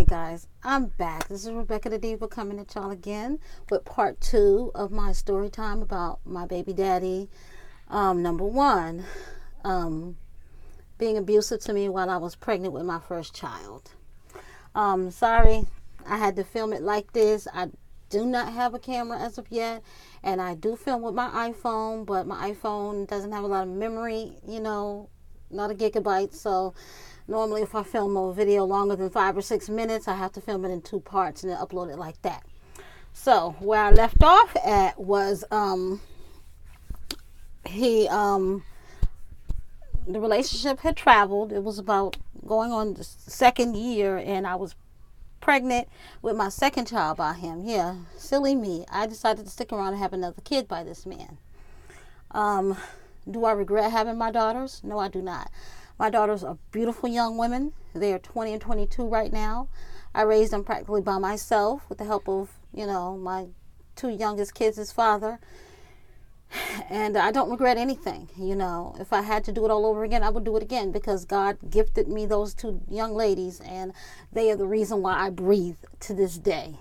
guys, I'm back. This is Rebecca the Diva coming at y'all again with part 2 of my story time about my baby daddy. Number 1, being abusive to me while I was pregnant with my first child. Sorry, I had to film it like this. I do not have a camera as of yet, and I do film with my iPhone, but my iPhone doesn't have a lot of memory, not a gigabyte, so normally if I film a video longer than 5 or 6 minutes, I have to film it in 2 parts and then upload it like that. So where I left off at was the relationship had traveled. It was about going on the 2nd year, and I was pregnant with my 2nd child by him. Yeah, silly me. I decided to stick around and have another kid by this man. Do I regret having my daughters? No, I do not. My daughters are beautiful young women. They are 20 and 22 right now. I raised them practically by myself with the help of, my 2 youngest kids' father. And I don't regret anything. If I had to do it all over again, I would do it again, because God gifted me those 2 young ladies, and they are the reason why I breathe to this day.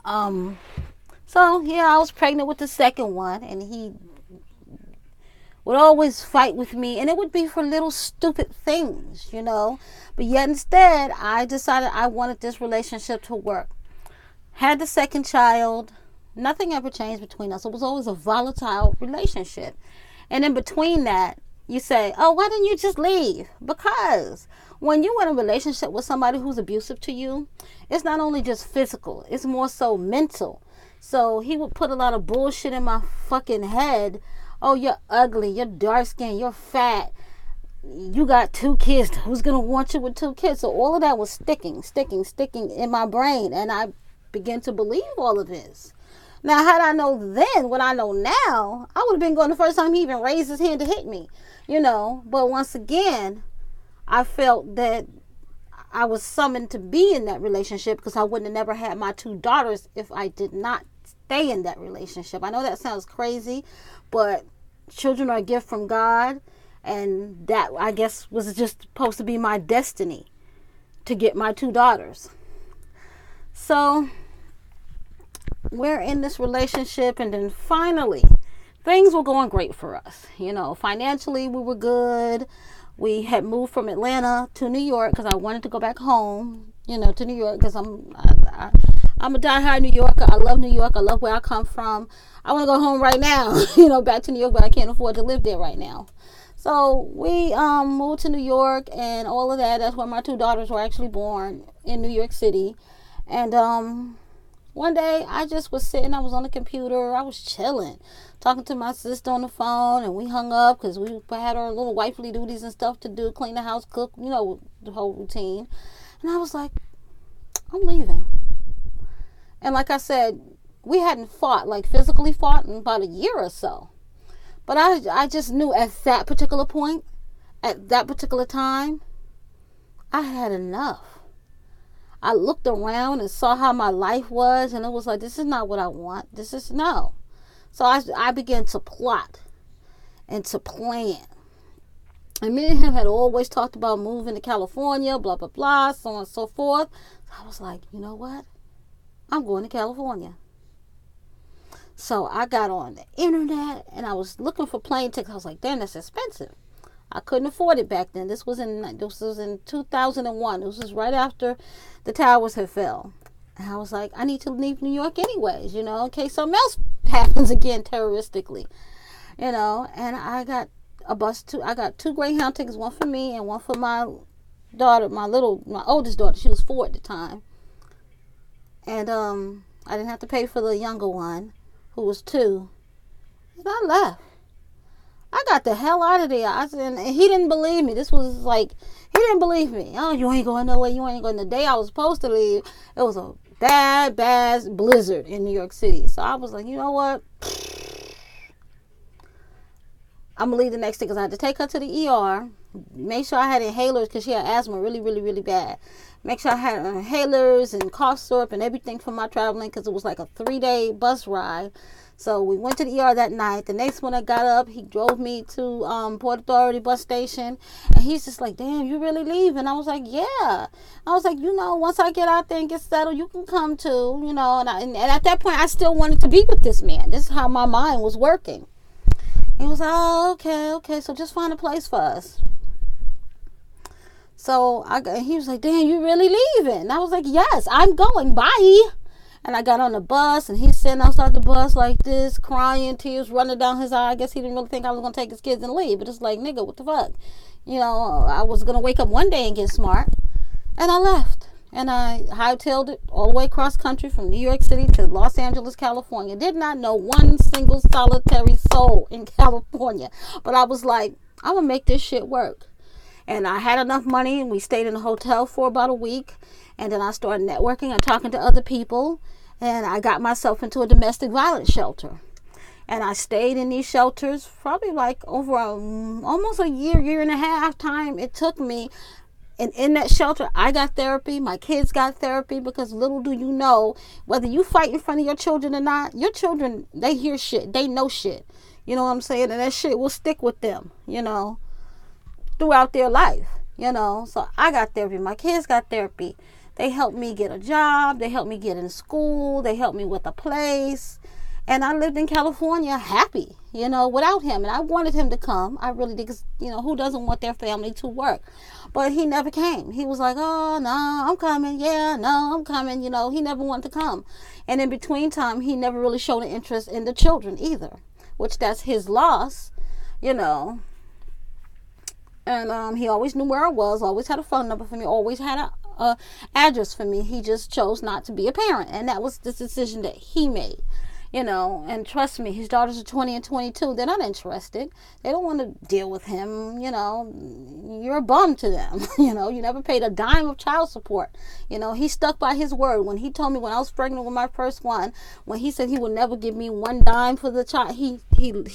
So yeah, I was pregnant with the 2nd one, and he would always fight with me, and it would be for little stupid things, but yet instead I decided I wanted this relationship to work. Had the 2nd child. Nothing ever changed between us. It was always a volatile relationship. And in between that, you say, oh, why didn't you just leave? Because when you're in a relationship with somebody who's abusive to you, it's not only just physical, it's more so mental. So he would put a lot of bullshit in my fucking head. Oh, you're ugly, you're dark skinned, you're fat, you got 2 kids, who's going to want you with 2 kids? So all of that was sticking in my brain, and I began to believe all of this. Now, had I known then what I know now, I would have been going the first time he even raised his hand to hit me, But once again, I felt that I was summoned to be in that relationship, because I wouldn't have never had my 2 daughters if I did not stay in that relationship. I know that sounds crazy, but children are a gift from God, and that, I guess, was just supposed to be my destiny, to get my 2 daughters. So we're in this relationship, and then finally things were going great for us. Financially we were good. We had moved from Atlanta to New York because I wanted to go back home, to New York, because I'm a diehard New Yorker. I love New York. I love where I come from. I want to go home right now, back to New York, but I can't afford to live there right now. So we moved to New York and all of that. That's where my 2 daughters were actually born, in New York City. And one day I just was sitting, I was on the computer, I was chilling, talking to my sister on the phone, and we hung up because we had our little wifely duties and stuff to do, clean the house, cook, the whole routine. And I was like, I'm leaving. And like I said, we hadn't fought, like physically fought, in about a year or so. But I just knew at that particular point, at that particular time, I had enough. I looked around and saw how my life was, and it was like, this is not what I want. This is no. So I began to plot and to plan. And me and him had always talked about moving to California, blah, blah, blah, so on and so forth. So I was like, you know what? I'm going to California. So I got on the internet, and I was looking for plane tickets. I was like, damn, that's expensive. I couldn't afford it back then. This was in 2001. This was right after the towers had fell. And I was like, I need to leave New York anyways, in case something else happens again terroristically, And I got I got 2 Greyhound tickets, one for me and one for my daughter, my oldest daughter. She was 4 at the time. And I didn't have to pay for the younger one, who was 2. And I left. I got the hell out of there. And he didn't believe me. This was like, he didn't believe me. Oh, you ain't going nowhere. You ain't going. The day I was supposed to leave, it was a bad blizzard in New York City. So I was like, you know what? I'm going to leave the next day, because I had to take her to the ER. Make sure I had inhalers, because she had asthma really, really, really bad. Make sure I had inhalers and cough syrup and everything for my traveling, because it was like a 3-day bus ride. So we went to the ER that night. The next one I got up, he drove me to Port Authority bus station. And he's just like, damn, you really leaving? I was like, yeah. I was like, once I get out there and get settled, you can come too, And at that point, I still wanted to be with this man. This is how my mind was working. He was like, oh, okay. So just find a place for us. So he was like, damn, you really leaving? And I was like, yes, I'm going. Bye. And I got on the bus, and he's sitting outside the bus like this, crying, tears running down his eye. I guess he didn't really think I was going to take his kids and leave. But it's like, nigga, what the fuck? I was going to wake up one day and get smart. And I left. And I hightailed it all the way across country from New York City to Los Angeles, California. Did not know one single solitary soul in California. But I was like, I'm going to make this shit work. And I had enough money, and we stayed in a hotel for about a week. And then I started networking and talking to other people. And I got myself into a domestic violence shelter. And I stayed in these shelters probably like over almost a year and a half time it took me. And in that shelter, I got therapy. My kids got therapy, because little do you know, whether you fight in front of your children or not, your children, they hear shit. They know shit. You know what I'm saying? And that shit will stick with them, throughout their life, So I got therapy. My kids got therapy. They helped me get a job. They helped me get in school. They helped me with a place. And I lived in California happy, without him. And I wanted him to come. I really did, because, who doesn't want their family to work? But he never came. He was like, oh, no, I'm coming. Yeah, no, I'm coming. He never wanted to come. And in between time, he never really showed an interest in the children either, which that's his loss, And he always knew where I was, always had a phone number for me, always had a address for me. He just chose not to be a parent, and that was the decision that he made. And trust me, his daughters are 20 and 22. They're not interested. They don't want to deal with him. You're a bum to them. You never paid a dime of child support. He stuck by his word. When he told me when I was pregnant with my first one, when he said he would never give me one dime for the child, he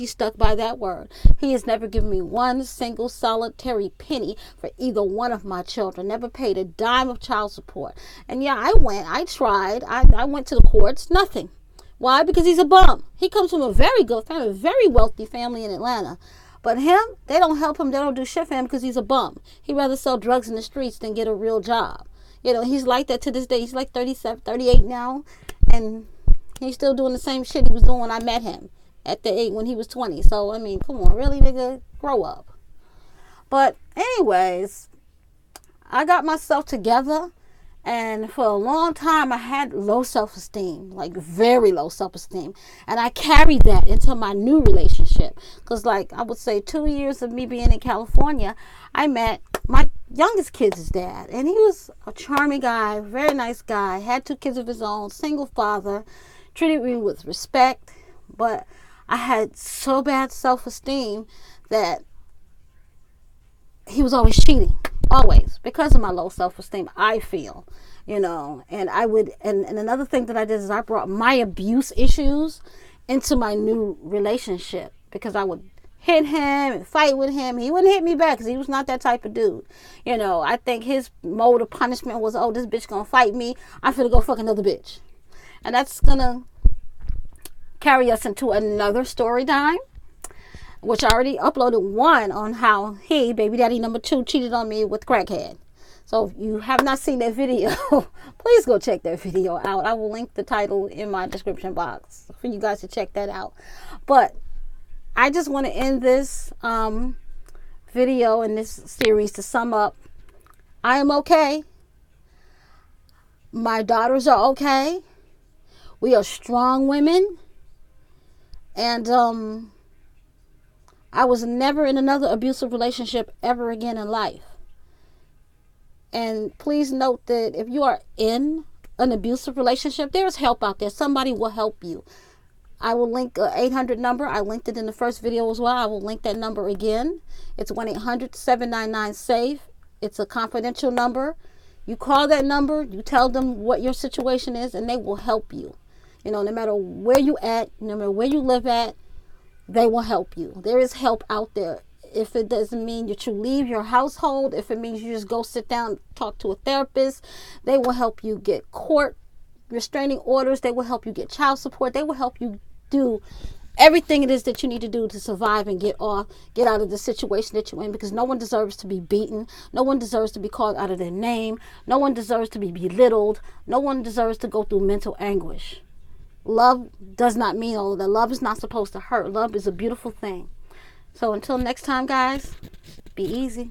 stuck by that word. He has never given me one single solitary penny for either one of my children. Never paid a dime of child support. And yeah, I tried. I went to the courts. Nothing. Why? Because he's a bum. He comes from a very good family, a very wealthy family in Atlanta. But him, they don't help him. They don't do shit for him because he's a bum. He'd rather sell drugs in the streets than get a real job. He's like that to this day. He's like 37, 38 now. And he's still doing the same shit he was doing when I met him at the age when he was 20. So, come on. Really, nigga? Grow up. But anyways, I got myself together. And for a long time, I had low self-esteem, like very low self-esteem. And I carried that into my new relationship. Because like I would say 2 years of me being in California, I met my youngest kid's dad. And he was a charming guy, very nice guy, had 2 kids of his own, single father, treated me with respect. But I had so bad self-esteem that he was always cheating. Always, because of my low self-esteem, I feel, and I would, and another thing that I did is I brought my abuse issues into my new relationship, because I would hit him and fight with him. He wouldn't hit me back because he was not that type of dude. I think his mode of punishment was, oh, this bitch gonna fight me, I'm finna go fuck another bitch. And that's gonna carry us into another story time, which I already uploaded one on how he, baby daddy number 2, cheated on me with crackhead. So if you have not seen that video, please go check that video out. I will link the title in my description box for you guys to check that out. But I just want to end this video in this series to sum up. I am okay. My daughters are okay. We are strong women. And I was never in another abusive relationship ever again in life. And please note that if you are in an abusive relationship, there's help out there. Somebody will help you. I will link an 800 number. I linked it in the first video as well. I will link that number again. It's 1-800-799-SAFE. It's a confidential number. You call that number, you tell them what your situation is, and they will help you. No matter where you at, no matter where you live at, they will help you. There is help out there. If it doesn't mean that you leave your household, if it means you just go sit down, talk to a therapist, they will help you get court restraining orders. They will help you get child support. They will help you do everything it is that you need to do to survive and get out of the situation that you're in, because no one deserves to be beaten. No one deserves to be called out of their name. No one deserves to be belittled. No one deserves to go through mental anguish. Love does not mean all of that. Love is not supposed to hurt. Love is a beautiful thing. So until next time, guys, be easy.